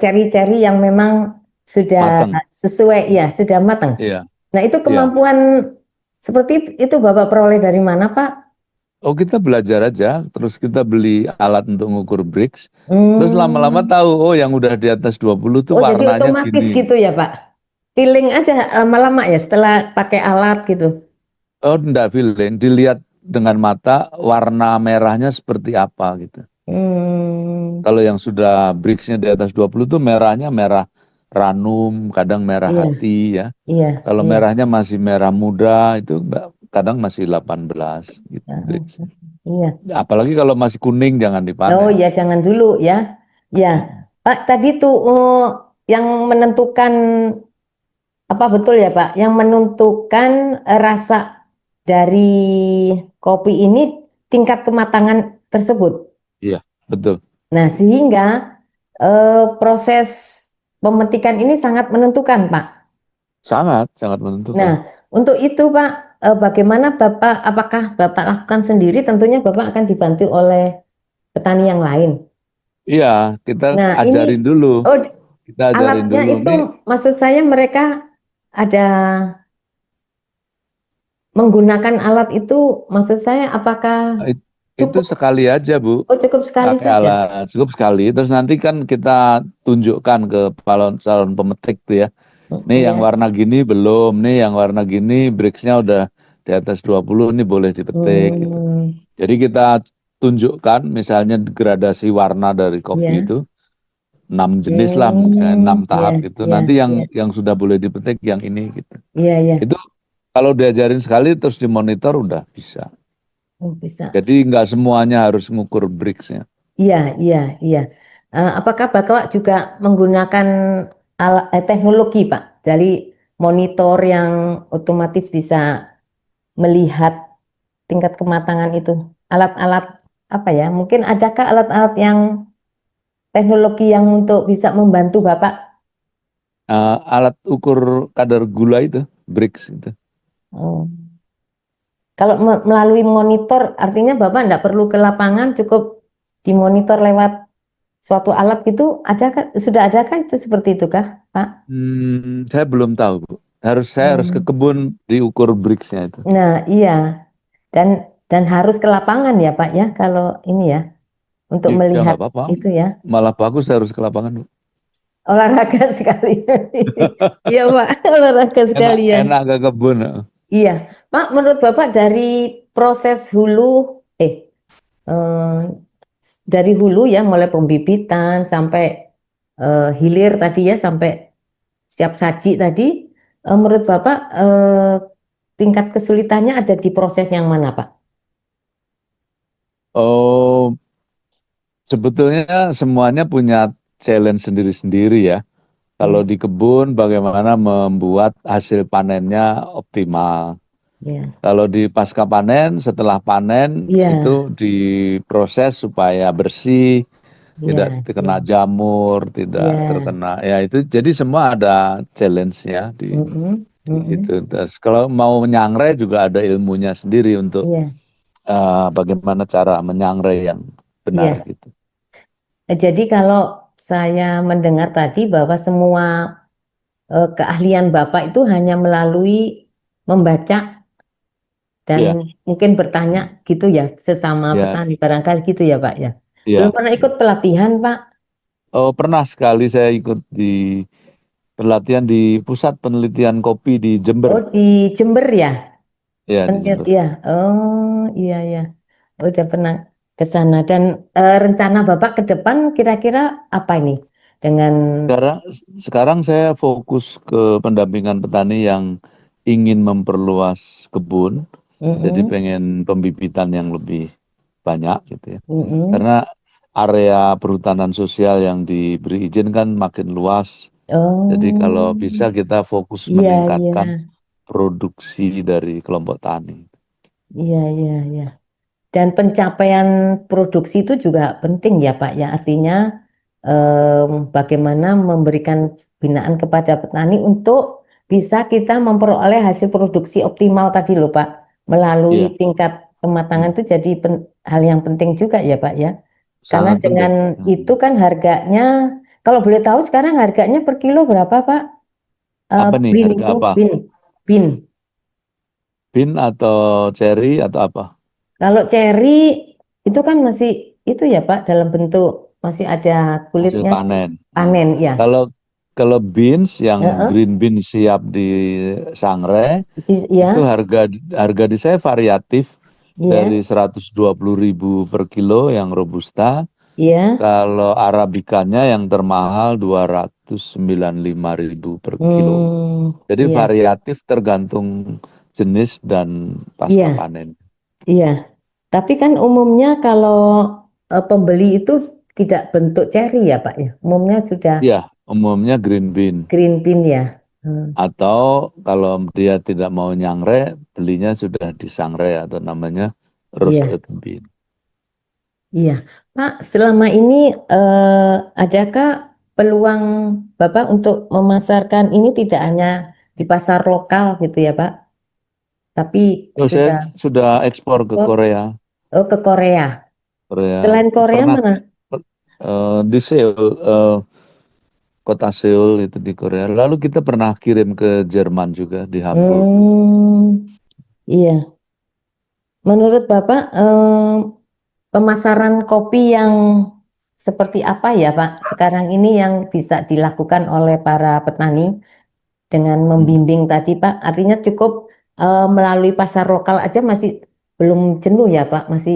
ceri-ceri yang memang sudah Mateng. sesuai, ya, sudah matang. Iya, Nah, itu iya. kemampuan seperti itu Bapak peroleh dari mana, Pak? Oh, kita belajar aja, terus kita beli alat untuk ngukur BRICS, terus lama-lama Hmm. tahu, oh yang udah di atas 20 tuh Oh, jadi warnanya otomatis gini. gitu ya, Pak? Feeling aja lama-lama ya setelah pakai alat gitu. Oh, enggak feeling, dilihat dengan mata warna merahnya seperti apa gitu. Hmm. Kalau yang sudah BRICS-nya di atas 20 tuh merahnya merah ranum, kadang merah Iya, hati ya. iya, Kalau iya. merahnya masih merah muda itu kadang masih 18 gitu Ah, BRICS-nya. iya. Apalagi kalau masih kuning jangan Oh dipanen. ya, jangan dulu ya. Ya, Mm-mm. Pak, tadi tuh yang menentukan apa betul ya, Pak? Yang menentukan rasa dari kopi ini tingkat kematangan tersebut. Iya, betul. Nah, sehingga proses pemetikan ini sangat menentukan, Pak. Sangat, sangat Nah, menentukan. untuk itu, Pak, bagaimana Bapak, apakah Bapak lakukan sendiri? Tentunya Bapak akan dibantu oleh petani yang lain. Iya, kita Nah, ini, ajarin dulu. oh, Kita ajarin alatnya dulu. itu Nih, maksud saya mereka ada menggunakan alat itu, maksud saya apakah it- itu cukup? sekali aja, Bu. Oh, cukup sekali Pakai saja. alat cukup sekali. Terus nanti kan kita tunjukkan ke calon pemetik tuh ya. Nih yang Ya. warna gini belum, nih yang warna gini BRICS-nya udah di atas 20, ini boleh dipetik gitu. Hmm, Jadi kita tunjukkan misalnya gradasi warna dari kopi ya. itu 6 jenis lah, misalnya Hmm, 6 tahap ya, gitu. ya, Nanti yang ya, yang sudah boleh dipetik yang ini gitu. ya, ya. Itu kalau diajarin sekali terus dimonitor udah bisa. Oh, bisa. Jadi nggak semuanya harus ngukur BRICS-nya. Iya, iya, iya. Apakah Bapak juga menggunakan teknologi, Pak? Dari monitor yang otomatis bisa melihat tingkat kematangan itu. Alat-alat apa ya? Mungkin adakah alat-alat yang teknologi yang untuk bisa membantu Bapak? Alat ukur kadar gula itu, BRICS itu. Oh. Kalau melalui monitor, artinya Bapak tidak perlu ke lapangan, cukup dimonitor lewat suatu alat gitu. Adakah, sudah adakah itu seperti itu kah, Pak? Saya belum tahu, Bu. Saya harus ke Hmm. kebun diukur BRICS-nya itu. Nah, iya. Dan harus ke lapangan ya, Pak ya, kalau ini ya, untuk Ya melihat nggak apa-apa. itu ya. Malah bagus saya harus ke lapangan, Bu. Olahraga sekali. Iya, Pak, olahraga Enak, sekalian. enak ke kebun. Iya, Pak, menurut Bapak dari proses hulu, eh, eh, dari hulu ya, mulai pembibitan sampai hilir tadi ya, sampai siap saji tadi, menurut Bapak tingkat kesulitannya ada di proses yang mana, Pak? Oh, sebetulnya semuanya punya challenge sendiri-sendiri ya. Kalau Ya, di kebun bagaimana membuat hasil panennya optimal. ya, Kalau di pasca panen, setelah panen ya, itu diproses supaya bersih, tidak ya, terkena ya, jamur, tidak ya. terkena ya itu. Jadi semua ada challenge-nya Mm-mm, di mm-mm. itu. Terus kalau mau menyangrai juga ada ilmunya sendiri untuk Iya, bagaimana cara menyangrai yang benar iya. gitu. Jadi kalau saya mendengar tadi bahwa semua keahlian Bapak itu hanya melalui membaca dan Iya, mungkin bertanya gitu ya sesama ya, petani barangkali gitu ya Pak ya. Belum iya. pernah ikut pelatihan Pak. Oh, pernah sekali saya ikut di pelatihan di Pusat Penelitian Kopi di Jember. Oh di Jember ya? Ya, di Jember. Ya. Oh iya ya. Udah pernah ke sana dan rencana Bapak ke depan kira-kira apa ini dengan Sekarang, sekarang saya fokus ke pendampingan petani yang ingin memperluas kebun, jadi Mm-mm, pengen pembibitan yang lebih banyak gitu ya. mm-mm. Karena area perhutanan sosial yang diberi izin kan makin luas. Jadi Oh kalau bisa kita fokus iya iya. meningkatkan produksi dari kelompok tani. Iya, iya, iya. Dan pencapaian produksi itu juga penting ya Pak ya. Artinya bagaimana memberikan binaan kepada petani untuk bisa kita memperoleh hasil produksi optimal tadi loh Pak. Melalui Iya, tingkat kematangan itu jadi hal yang penting juga ya Pak ya. Karena sangat dengan penting. itu kan harganya, kalau boleh tahu sekarang harganya per kilo berapa Pak? Apa nih, Bin harga itu, apa? bin. Bin atau cherry atau apa? Kalau cherry itu kan masih itu ya Pak dalam bentuk masih ada Hasil kulitnya panen. Nah, panen ya. kalau kalau beans yang Heeh. green bean siap di sangrai itu Ya, harga harga di saya variatif dari iya, 120.000 per kilo yang robusta. iya. Kalau arabikanya yang termahal 295.000 per kilo. Hmm, Jadi iya, variatif tergantung jenis dan pasca iya, panen. iya. Tapi kan umumnya kalau pembeli itu tidak bentuk cherry ya Pak ya. Umumnya sudah Ya, umumnya green bean. green bean ya. Hmm, Atau kalau dia tidak mau nyangre, belinya sudah disangre atau namanya iya, roasted bean. iya. Pak, selama ini adakah peluang Bapak untuk memasarkan ini tidak hanya di pasar lokal gitu ya Pak, tapi Oh, saya sudah sudah ekspor ke ekspor Korea. ke Korea. Korea Selain Korea pernah mana? di Seoul, kota Seoul itu di Korea. Lalu kita pernah kirim ke Jerman juga di Hamburg. Hmm, iya. Menurut Bapak, pemasaran kopi yang seperti apa ya Pak? Sekarang ini yang bisa dilakukan oleh para petani dengan Hmm. membimbing tadi Pak. Artinya cukup melalui pasar lokal aja masih belum jenuh ya Pak? Masih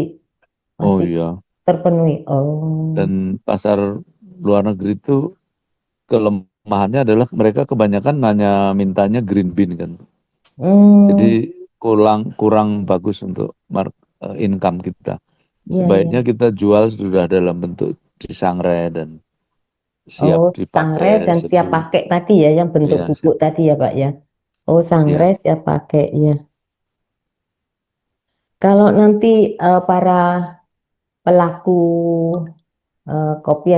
Oh masih iya, terpenuhi. Oh, dan pasar luar negeri itu kelemahannya adalah mereka kebanyakan hanya mintanya green bean kan. Jadi hmm, kurang kurang bagus untuk income kita. iya iya. Sebaiknya kita jual sudah dalam bentuk disangrai dan siap Oh, sangrai dipakai dan siap seduh. pakai tadi ya, yang bentuk Iya, bubuk tadi ya Pak ya. Oh, sangrai iya. siap pakai ya. Kalau nanti para pelaku kopi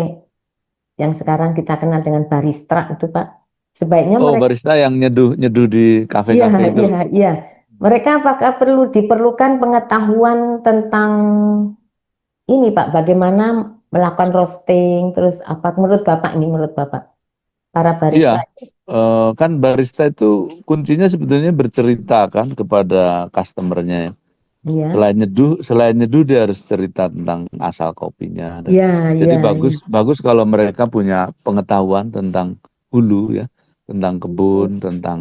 yang sekarang kita kenal dengan barista itu Pak, sebaiknya Oh, mereka, barista yang nyeduh nyeduh di iya, kafe-kafe itu. iya, iya, mereka apakah perlu diperlukan pengetahuan tentang ini Pak, bagaimana melakukan roasting, terus apa menurut Bapak ini menurut Bapak para Iya, barista, kan barista itu kuncinya sebetulnya bercerita kan kepada customernya ya. iya, Selain nyeduh dia harus cerita tentang asal kopinya. iya, Jadi iya, bagus iya, bagus kalau mereka punya pengetahuan tentang hulu ya, tentang kebun, iya, tentang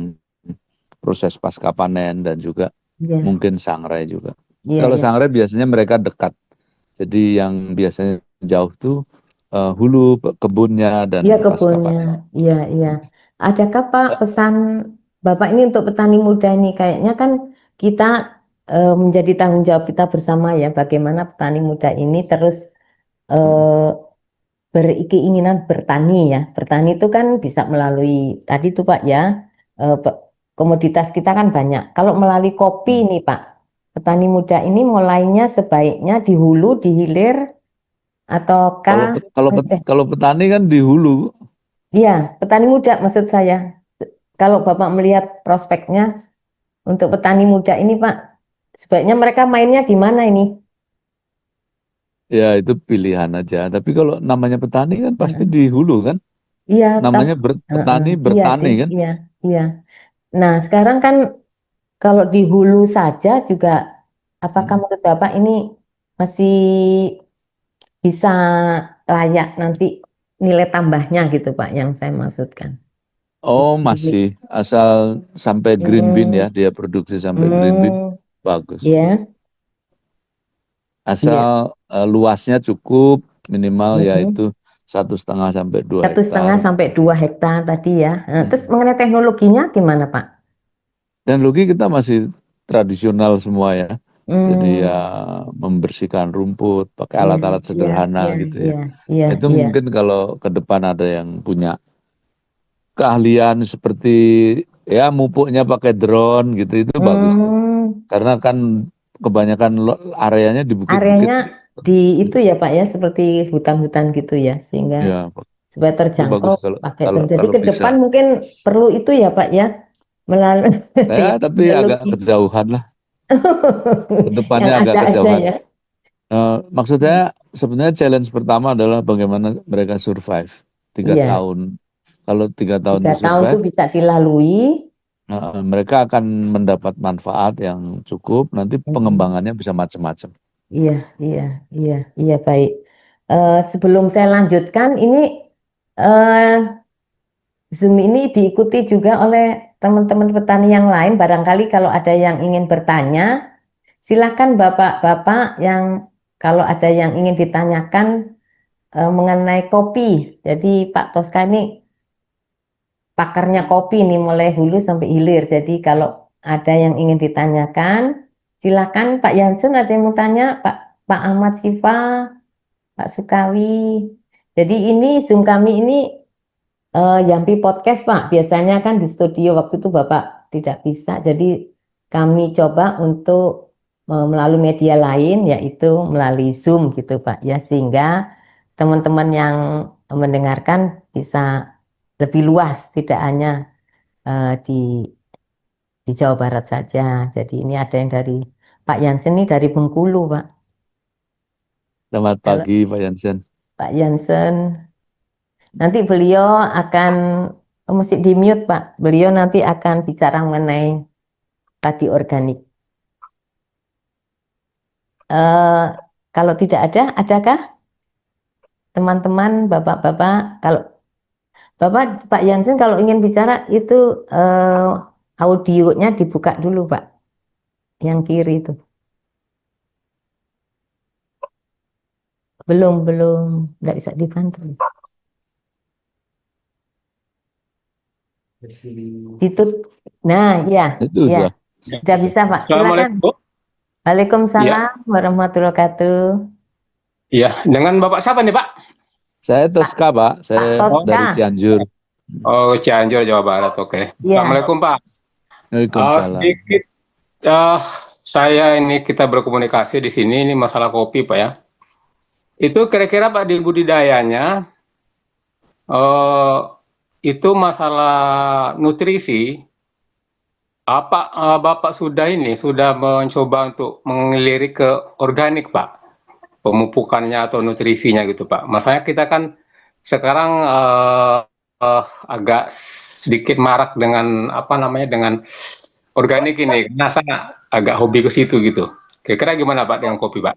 proses pasca panen dan juga iya, mungkin sangrai juga. iya, Kalau iya, sangrai biasanya mereka dekat. Jadi yang biasanya jauh tuh hulu kebunnya dan iya pasca kebunnya, panen. iya, iya. Adakah Pak pesan Bapak ini untuk petani muda ini kayaknya kan kita menjadi tanggung jawab kita bersama ya bagaimana petani muda ini terus Mm, eh, berkeinginan bertani ya. Bertani itu kan bisa melalui tadi tuh Pak ya komoditas kita kan banyak. Kalau melalui kopi mm. ini Pak, petani muda ini mulainya sebaiknya di hulu, di hilir ataukah Kalau petani kan di hulu. iya, petani muda maksud saya. Kalau Bapak melihat prospeknya untuk petani muda ini Pak, sebaiknya mereka mainnya di mana ini? Ya itu pilihan aja. Tapi kalau namanya petani kan pasti Heeh. di hulu kan. Iya, Namanya heeh, petani iya bertani sih, kan. iya, iya. Nah, sekarang kan kalau di hulu saja juga, apakah Mm. menurut Bapak ini masih bisa layak nanti nilai tambahnya gitu Pak, yang saya maksudkan. Oh Di- masih asal sampai green bean ya, Hmm, dia produksi sampai green bean hmm, bagus. ya, iya. Asal luasnya cukup minimal Hmm. yaitu 1,5 sampai 2 Satu setengah hektar. sampai 2 hektar tadi ya. Terus Mm. mengenai teknologinya gimana Pak? Dan logi kita masih tradisional semua ya. Jadi ya Hmm, membersihkan rumput pakai iya, alat-alat iya, sederhana iya, gitu ya. iya, iya, Itu iya. mungkin kalau ke depan ada yang punya keahlian seperti ya mupuknya pakai drone gitu itu bagus tuh. Hmm, Karena kan kebanyakan areanya di bukit-bukit. areanya di itu ya Pak ya, seperti hutan-hutan gitu ya, sehingga Ya, supaya itu bagus terjangkau kalau pakai kalau drone. Jadi kalau ke bisa. depan mungkin perlu itu ya Pak ya, melalui Ya, dengan tapi agak teknologi kejauhan lah. yang Kedepannya agak ada aja kejauhan. ya. Maksud saya sebenarnya challenge pertama adalah bagaimana mereka survive Iya, tiga tahun. Kalau 3 tahun 3 tahun tuh survive, bisa dilalui. mereka akan mendapat manfaat yang cukup. Nanti Mm-mm. pengembangannya bisa macam-macam. Iya, iya, iya, iya baik. Sebelum saya lanjutkan, ini eh, Zoom ini diikuti juga oleh teman-teman petani yang lain. Barangkali kalau ada yang ingin bertanya, silakan Bapak-bapak yang kalau ada yang ingin ditanyakan mengenai kopi. Jadi Pak Toska ini pakarnya kopi nih mulai hulu sampai hilir. Jadi kalau ada yang ingin ditanyakan, silakan Pak Jansen ada yang mau tanya, Pak Ahmad Sifa, Pak Sukawi. Jadi ini Zoom kami ini Yampi Podcast Pak. Biasanya kan di studio waktu itu Bapak tidak bisa. Jadi kami coba untuk melalui media lain yaitu melalui Zoom gitu Pak ya, sehingga teman-teman yang mendengarkan bisa lebih luas, tidak hanya di Jawa Barat saja. Jadi ini ada yang dari Pak Jansen ini dari Bengkulu Pak. Selamat Kalau pagi Pak Jansen. Pak Jansen nanti beliau akan mesti di mute Pak. Beliau nanti akan bicara mengenai padi organik. Eh, Kalau tidak ada, adakah teman-teman, bapak-bapak? Kalau bapak, Pak Jansen kalau ingin bicara itu audionya dibuka dulu Pak, yang kiri itu. Belum, belum, nggak bisa dibantu. Ditut. Nah, ya, Itu ya, sudah. sudah bisa Pak. Silakan. Assalamualaikum, Bu. Iya, Waalaikumsalam warahmatullahi wabarakatuh. iya. Dengan Bapak siapa nih, Pak? Saya Pak, Toska Pak, Pak saya Toska. dari Cianjur. Oh, Cianjur, Jawa Barat. Oke. Ya, Assalamualaikum, Pak. Waalaikumsalam. Sedikit, eh, saya ini kita berkomunikasi di sini ini masalah kopi, Pak ya. Itu kira-kira Pak di budidayanya, eh, itu masalah nutrisi. Apa Bapak sudah ini sudah mencoba untuk mengelirik ke organik, Pak? Pemupukannya atau nutrisinya gitu Pak. Masanya kita kan sekarang agak sedikit marak dengan apa namanya dengan organik ini. Karena saya agak hobi ke situ gitu. Kira-kira gimana Pak dengan kopi Pak?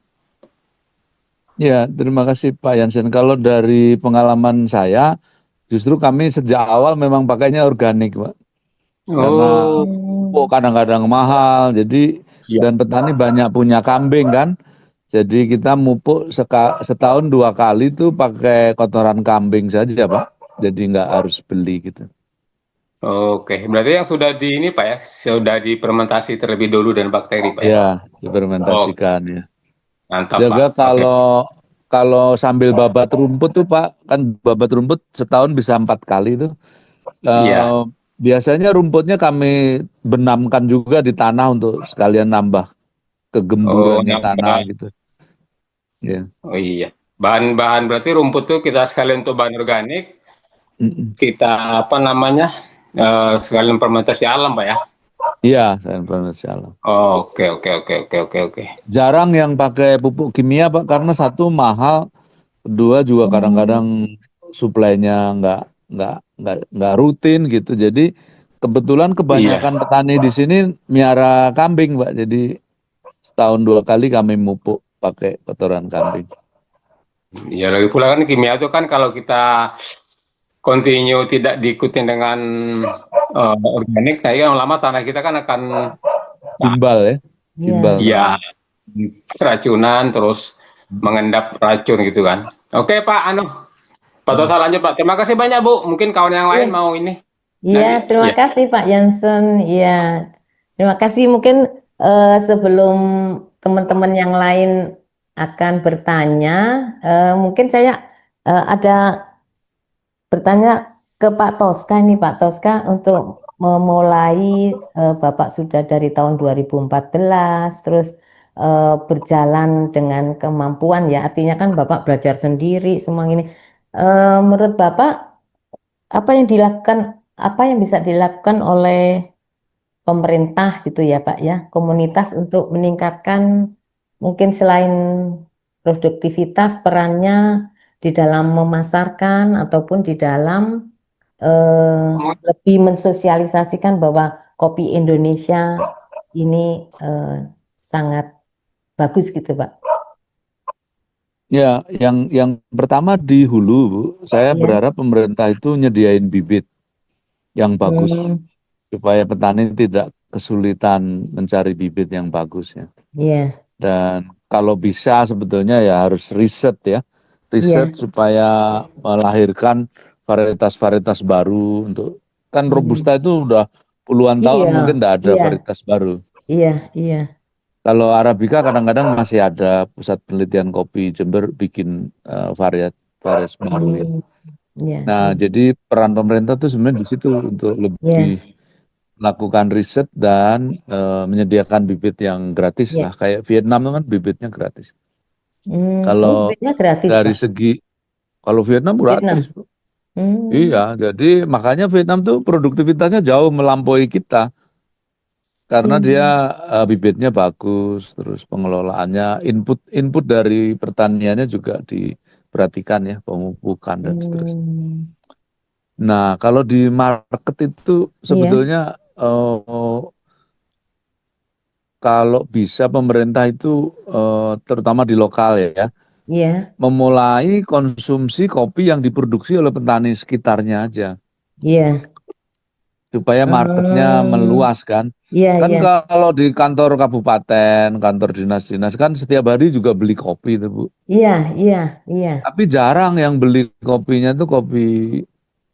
Ya, terima kasih Pak Jansen. Kalau dari pengalaman saya, justru kami sejak awal memang pakainya organik, Pak. Karena Oh, pupuk hmm, kadang-kadang mahal, jadi iya. dan petani banyak punya kambing kan. Jadi kita mupuk setahun 2 kali tuh pakai kotoran kambing saja, Pak. Jadi nggak harus beli gitu. Oke, berarti yang sudah di ini Pak ya, sudah difermentasi terlebih dulu dan bakteri Pak ya. Ya, Oh, difermentasikan ya. mantap Pak. Jaga Oke. kalau kalau sambil babat rumput tuh Pak, kan babat rumput setahun bisa 4 kali tuh. Iya. Eh, Biasanya rumputnya kami benamkan juga di tanah untuk sekalian nambah Oh, kegemburannya tanah nambah. gitu. Ya. Oh iya. Bahan-bahan berarti rumput tuh kita sekalian untuk bahan organik, Mm-mm. kita apa namanya sekalian fermentasi alam Pak ya. Iya, saya informasi alam. Oh, oke oke oke oke oke oke. Jarang yang pakai pupuk kimia Pak, karena satu mahal, kedua juga hmm, kadang-kadang suplainya nggak rutin gitu. Jadi kebetulan Iya, kebanyakan petani di sini miara kambing Pak. Jadi setahun 2 kali kami mupuk pakai kotoran kambing. ya lagi pula kan kimia itu kan kalau kita continue tidak diikuti dengan organik, nah ya lama tanah kita kan akan Gimbal ya, gimbal ya, tanah. ya keracunan terus mengendap racun gitu kan. Oke Pak, Pak Tosa lanjut Pak. Terima kasih banyak Bu. Mungkin kawan yang lain iya. mau ini Iya, lagi. terima Ya, kasih Pak Jansen. Iya, terima kasih. Mungkin sebelum teman-teman yang lain akan bertanya, mungkin saya ada bertanya ke Pak Toska nih, Pak Toska, untuk memulai Bapak sudah dari tahun 2014, terus berjalan dengan kemampuan ya, artinya kan Bapak belajar sendiri semua ini. Menurut Bapak apa yang dilakukan, apa yang bisa dilakukan oleh pemerintah gitu ya Pak ya, komunitas untuk meningkatkan mungkin selain produktivitas perannya di dalam memasarkan ataupun di dalam lebih mensosialisasikan bahwa kopi Indonesia ini sangat bagus gitu Pak. Ya, yang pertama di hulu, Bu, saya Iya. berharap pemerintah itu nyediain bibit yang bagus Hmm, supaya petani tidak kesulitan mencari bibit yang bagus ya. iya, Dan kalau bisa sebetulnya ya harus riset ya, riset iya, supaya melahirkan varietas-varietas baru untuk kan hmm, Robusta itu udah puluhan tahun iya, mungkin tidak ada iya, varietas baru. iya, iya. Kalau Arabica kadang-kadang masih ada pusat penelitian kopi Jember bikin varietas baru ya. Hmm, iya, Nah, iya, jadi peran pemerintah itu sebenarnya di situ untuk lebih iya, melakukan riset dan menyediakan bibit yang gratis iya. lah. Kayak Vietnam itu kan bibitnya gratis. Oh, Kalau duitnya gratis dari Pak. segi kalau Vietnam gratis, Vietnam. Bu. Iya, Hmm, jadi makanya Vietnam tuh produktivitasnya jauh melampaui kita karena dia hmm, bibitnya bagus, terus pengelolaannya, input input dari pertaniannya juga diperhatikan ya, pemupukan dan seterusnya. hmm, Nah, kalau di market itu iya, sebetulnya kalau bisa pemerintah itu terutama di lokal ya, iya, memulai konsumsi kopi yang diproduksi oleh petani sekitarnya aja iya. supaya marketnya Hmm, meluas kan. iya, Kan iya, kalau di kantor kabupaten, kantor dinas-dinas kan setiap hari juga beli kopi itu, Bu. iya, iya, iya, Tapi jarang yang beli kopinya itu kopi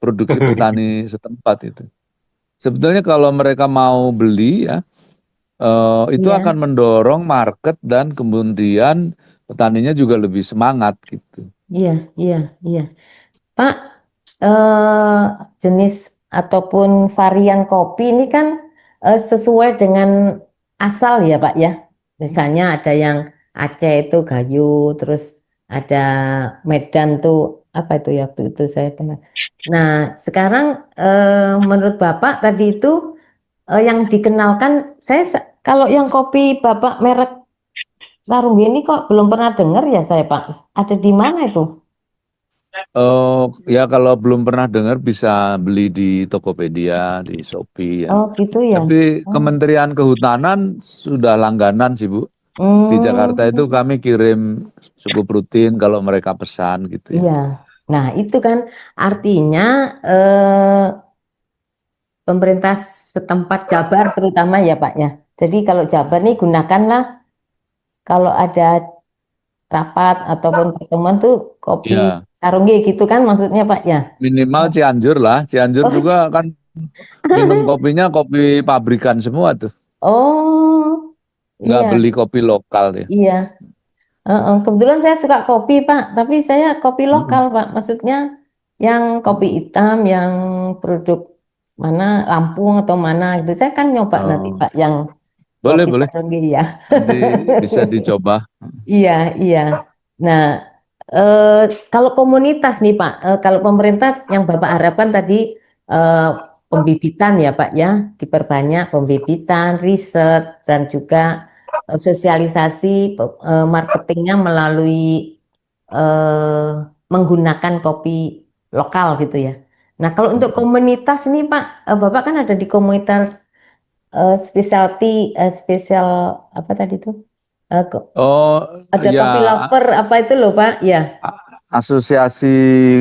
produksi petani setempat itu. Sebetulnya kalau mereka mau beli ya, itu akan iya, mendorong market dan kemudian petaninya juga lebih semangat gitu. iya, iya, iya. Pak, jenis ataupun varian kopi ini kan sesuai dengan asal ya Pak ya. Misalnya ada yang Aceh itu Gayo, terus ada Medan tuh apa itu ya waktu itu saya pernah. Nah, sekarang menurut Bapak tadi itu yang dikenalkan, kalau yang kopi Bapak merek Sarung ini kok belum pernah dengar ya saya Pak. Ada di mana itu? Ya kalau belum pernah dengar bisa beli di Tokopedia, di Shopee ya. Oh gitu ya. Tapi Oh. Kementerian Kehutanan sudah langganan sih Bu. Di Jakarta itu Hmm, kami kirim cukup rutin kalau mereka pesan gitu ya. iya. Nah, itu kan artinya eh, pemerintah setempat Jabar terutama ya Pak ya. Jadi kalau Jabar nih gunakanlah kalau ada rapat ataupun pertemuan tuh kopi Ya, sarunggi gitu kan maksudnya Pak ya. minimal Cianjur lah. Cianjur Oh, juga kan minum kopinya kopi pabrikan semua tuh. oh, Nggak iya, beli kopi lokal ya. iya. Kebetulan saya suka kopi Pak, tapi saya kopi lokal Mm-mm. Pak. Maksudnya yang kopi hitam, yang produk mana Lampung atau mana gitu. Saya kan nyoba nanti Oh, Pak yang boleh kopi boleh. Sarenggi ya. Nanti bisa dicoba. Iya, iya. Nah, eh, kalau komunitas nih Pak, kalau pemerintah yang Bapak harapkan tadi eh, pembibitan ya Pak ya, diperbanyak pembibitan, riset dan juga sosialisasi marketingnya melalui eh, menggunakan kopi lokal gitu ya. Nah, kalau untuk Mm-mm. komunitas ini Pak, Bapak kan ada di komunitas specialty, spesial apa tadi itu? Oh Ada ya, coffee lover apa itu loh Pak? Ya, asosiasi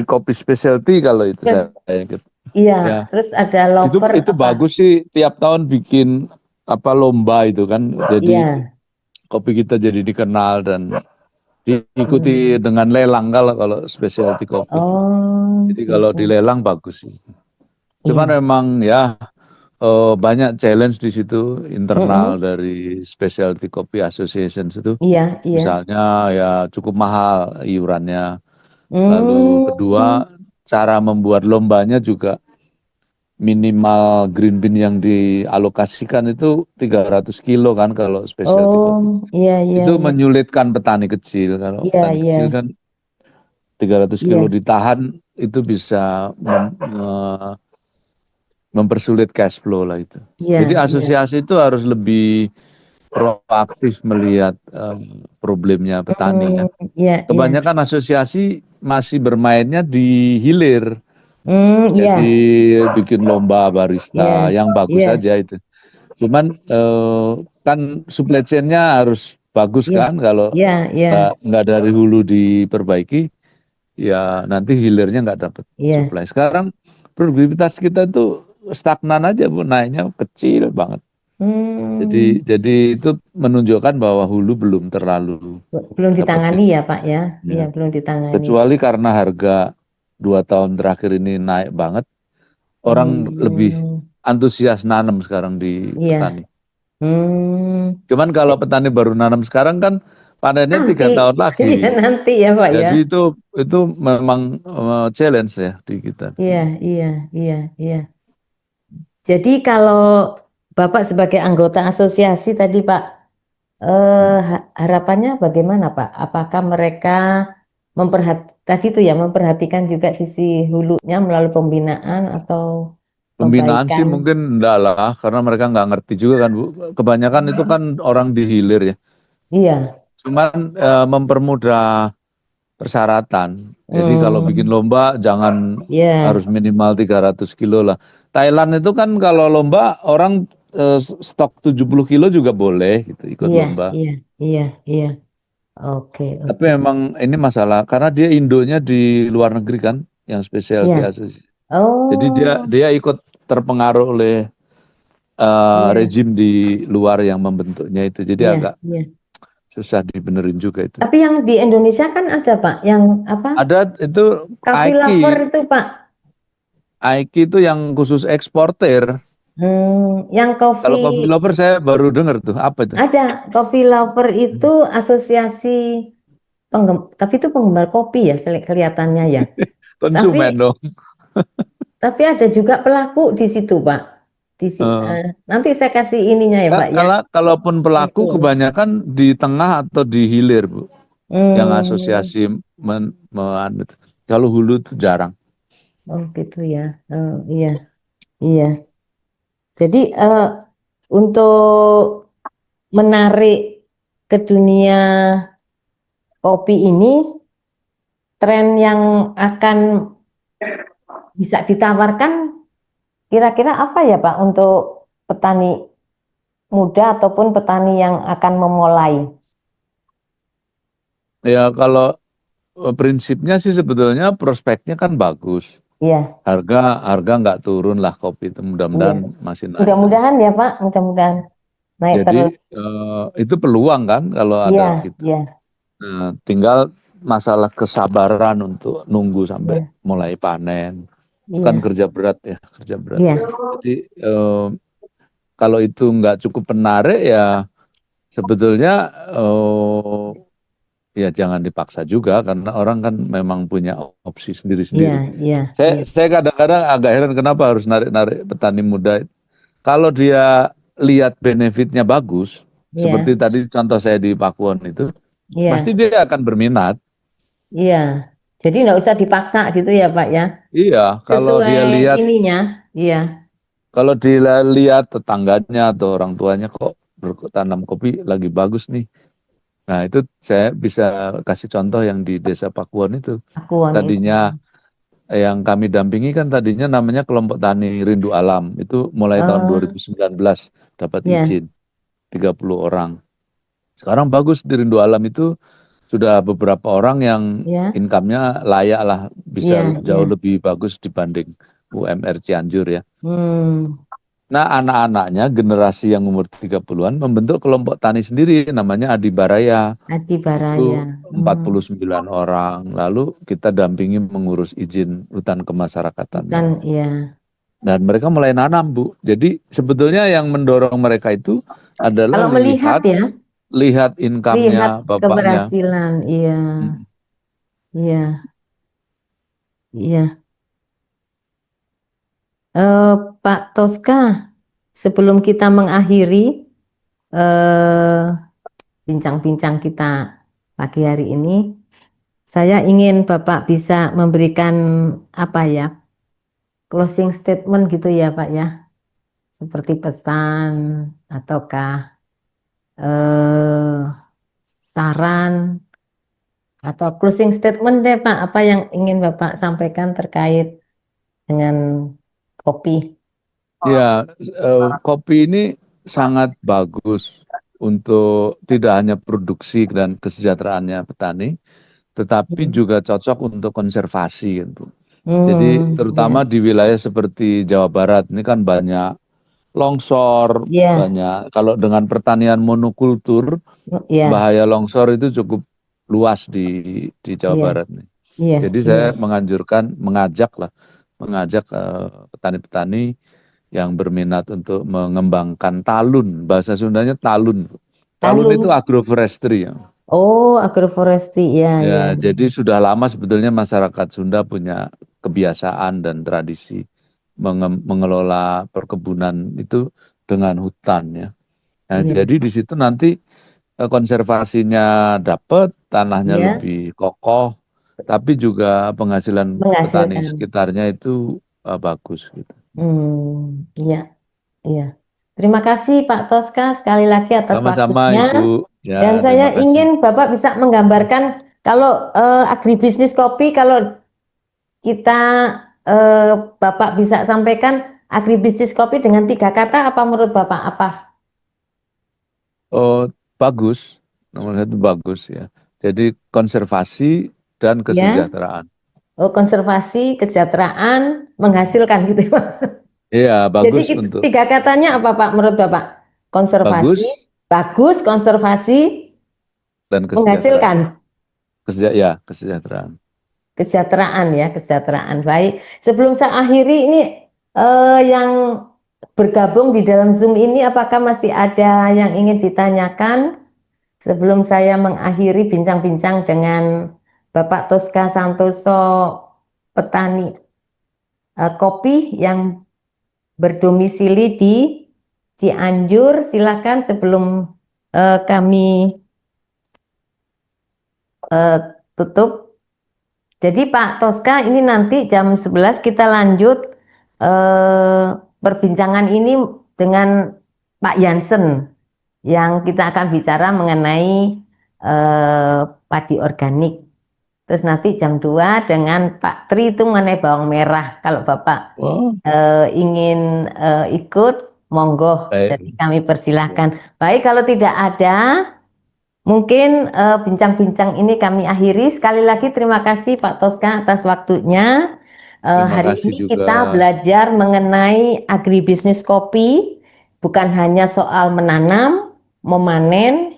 kopi specialty kalau itu ya, saya ingat. iya. Ya, Terus ada itu lover itu apa? bagus sih tiap tahun bikin apa lomba itu kan. Jadi Iya. kopi kita jadi dikenal dan diikuti Hmm. dengan lelang kalau kalau specialty kopi itu. Oh, Jadi kalau gitu. dilelang bagus sih. Cuman Iya. memang ya banyak challenge di situ internal Mm-mm. dari Specialty Coffee Association itu. Iya, iya. Misalnya ya cukup mahal iurannya. Lalu Hmm. kedua cara membuat lombanya juga minimal green bean yang dialokasikan itu 300 kilo kan kalau specialty Oh, coffee. iya, iya, Itu iya, menyulitkan petani kecil. Kalau iya, petani iya, kecil kan 300 kilo iya, ditahan itu bisa mempersulit cash flow lah itu. iya, Jadi iya. asosiasi itu harus lebih proaktif melihat problemnya petani ya. Iya, iya. Kebanyakan asosiasi masih bermainnya di hilir. Iya, Jadi bikin lomba iya, barista yang bagus iya, saja itu. Cuman kan supply chain-nya harus bagus iya, kan, kalau iya, iya, nggak dari hulu diperbaiki, ya nanti hilirnya nggak dapat iya. supply. Sekarang produktivitas kita tuh stagnan aja Bu, naiknya kecil banget. Hmm, Jadi itu menunjukkan bahwa hulu belum terlalu belum dapat ditangani ya, Pak ya? Iya, ya. belum ditangani. Kecuali karena harga 2 tahun terakhir ini naik banget, orang lebih Hmm, antusias nanam sekarang di iya. petani. Hmm, Cuman kalau petani baru nanam sekarang kan panennya nanti, 3 tahun iya lagi. nanti ya, Pak ya. Jadi itu memang challenge ya di kita. Iya, iya, iya, iya. Jadi kalau Bapak sebagai anggota asosiasi tadi, Pak, harapannya bagaimana, Pak? Apakah mereka tadi itu ya memperhatikan juga sisi hulunya melalui pembinaan atau Pembinaan sih perbaikan? mungkin enggak lah, karena mereka nggak ngerti juga kan Bu. Kebanyakan itu kan orang di hilir ya. Iya. Cuman mempermudah persyaratan. Jadi kalau bikin Hmm, lomba jangan harus iya, minimal 300 kilo lah. Thailand itu kan kalau lomba orang stok 70 kilo juga boleh gitu ikut iya, lomba. iya, iya, iya. Oke, Tapi oke. memang ini masalah karena dia indonya di luar negeri kan, yang specialty Iya. association. Jadi dia Oh, dia ikut terpengaruh oleh iya, rezim di luar yang membentuknya itu. Jadi iya, agak iya. susah dibenerin juga itu. Tapi yang di Indonesia kan ada, Pak, yang apa? Ada itu Coffee Aiki, lover itu, Pak. Aiki itu yang khusus eksportir. Yang Kalau coffee coffee lover saya baru dengar tuh, apa itu? ada coffee lover itu asosiasi tapi itu penggemar kopi ya, kelihatannya ya. Tapi Konsumen dong. ada juga pelaku di situ, Pak. Eh, Nanti saya kasih ininya ya, Pak ya. kalaupun pelaku Info. kebanyakan di tengah atau di hilir, Bu. Yang Hmm, asosiasi kalau hulu itu jarang. oh gitu ya. Oh, iya, iya. Jadi untuk menarik ke dunia kopi ini, tren yang akan bisa ditawarkan kira-kira apa ya Pak untuk petani muda ataupun petani yang akan memulai? Ya kalau prinsipnya sih sebetulnya prospeknya kan bagus. Iya, Harga harga nggak turun lah kopi itu, iya. mudah-mudahan masih naik terus. Mudah-mudahan ya Pak, mudah-mudahan naik Jadi terus. itu peluang kan kalau Iya, ada gitu. iya, Nah, tinggal masalah kesabaran untuk nunggu sampai iya, mulai panen. Itu kan iya, kerja berat ya, kerja berat. iya, Jadi kalau itu nggak cukup menarik ya sebetulnya ya jangan dipaksa juga karena orang kan memang punya opsi iya, sendiri-sendiri. iya, iya, Saya kadang-kadang agak heran kenapa harus narik-narik petani muda. Kalau dia lihat benefitnya bagus, seperti iya, tadi contoh saya di Pakuwon itu, pasti iya, dia akan berminat. iya. Jadi nggak usah dipaksa gitu ya Pak ya, Iya, sesuai ininya. Iya, kalau dia lihat tetangganya atau orang tuanya kok bertanam kopi lagi bagus nih. Nah, itu saya bisa kasih contoh yang di Desa Pakuwon itu. akuan itu. Tadinya yang kami dampingi kan tadinya namanya kelompok tani Rindu Alam. Itu mulai tahun Eh, 2019 dapat iya, izin 30 orang. Sekarang bagus di Rindu Alam itu sudah beberapa orang yang iya, income-nya layak lah, iya, bisa iya. jauh lebih bagus dibanding UMR Cianjur ya. Hmm, Nah, anak-anaknya generasi yang umur 30-an membentuk kelompok tani sendiri namanya Adi Baraya. Adi Itu Baraya. Hmm, 49 orang. Lalu kita dampingi mengurus izin hutan kemasarakatannya. bukan, iya. Dan mereka mulai nanam, Bu. Jadi sebetulnya yang mendorong mereka itu adalah Kalau melihat lihat ya, lihat lihat income-nya bapaknya. keberhasilan, iya, Mm. iya, iya. Eh, Pak Toska, sebelum kita mengakhiri bincang-bincang kita pagi hari ini, saya ingin Bapak bisa memberikan apa ya, closing statement gitu ya Pak ya, seperti pesan ataukah eh, saran atau closing statement deh Pak, apa yang ingin Bapak sampaikan terkait dengan kopi? Ya, kopi ini sangat bagus untuk tidak hanya produksi dan kesejahteraannya petani, tetapi Hmm, juga cocok untuk konservasi gitu. Jadi ya, terutama di wilayah seperti Jawa Barat ini kan banyak longsor, ya, banyak kalau dengan pertanian monokultur, ya, bahaya longsor itu cukup luas di Jawa iya, Barat nih. iya, Jadi iya, saya mengajak petani-petani yang berminat untuk mengembangkan talun, bahasa Sundanya talun. Talun itu talun. agroforestry ya. Oh, agroforestry, ya, ya, Ya, jadi sudah lama sebetulnya masyarakat Sunda punya kebiasaan dan tradisi mengelola perkebunan itu dengan hutan ya. Nah, iya, jadi di situ nanti konservasinya dapat, tanahnya iya, lebih kokoh, tapi juga penghasilan petani menghasilkan. sekitarnya itu bagus gitu. Iya, iya. Terima kasih Pak Toska sekali lagi atas Sama-sama waktunya. Ibu. Ya, Dan saya terima kasih. ingin Bapak bisa menggambarkan kalau agribisnis kopi, kalau kita Bapak bisa sampaikan agribisnis kopi dengan 3 kata, apa menurut Bapak? Apa? Oh, bagus. Nomor satu bagus ya. Jadi konservasi dan Ya, kesejahteraan. oh, konservasi, kesejahteraan, menghasilkan gitu ya, Pak. Iya, Jadi bagus untuk 3 katanya apa Pak menurut Bapak? Konservasi, bagus bagus, konservasi, dan kesejahteraan. menghasilkan. Kesejahteraan. Kesejahteraan ya, kesejahteraan. Baik, sebelum saya akhiri ini yang bergabung di dalam Zoom ini, apakah masih ada yang ingin ditanyakan sebelum saya mengakhiri bincang-bincang dengan Bapak Toska Santoso, petani kopi yang berdomisili di Cianjur? Silakan sebelum kami eh, tutup. Jadi Pak Toska, ini nanti jam 11 kita lanjut perbincangan ini dengan Pak Jansen, yang kita akan bicara mengenai padi organik. Terus nanti jam 2 dengan Pak Tri itu mengenai bawang merah. Kalau Bapak Oh, ingin ikut, monggo. Jadi baik. kami persilahkan. Baik, kalau tidak ada, mungkin bincang-bincang ini kami akhiri. Sekali lagi terima kasih Pak Toska atas waktunya. Terima Hari kasih ini juga. kita belajar mengenai agribisnis kopi, bukan hanya soal menanam, memanen,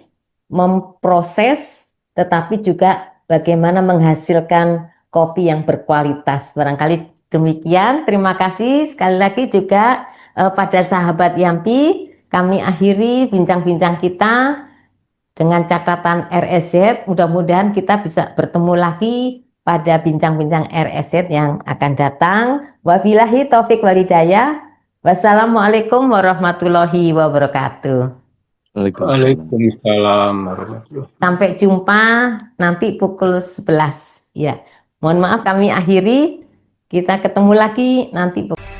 memproses, tetapi juga bagaimana menghasilkan kopi yang berkualitas. Barangkali demikian. Terima kasih sekali lagi juga pada sahabat Yampi. Kami akhiri bincang-bincang kita dengan catatan RSZ. Mudah-mudahan kita bisa bertemu lagi pada bincang-bincang RSZ yang akan datang. Wabillahi taufik walhidayah. Wassalamualaikum warahmatullahi wabarakatuh. Waalaikumsalam. Waalaikumsalam warahmatullahi Sampai jumpa nanti pukul 11. Ya, mohon maaf kami akhiri. Kita ketemu lagi nanti pukul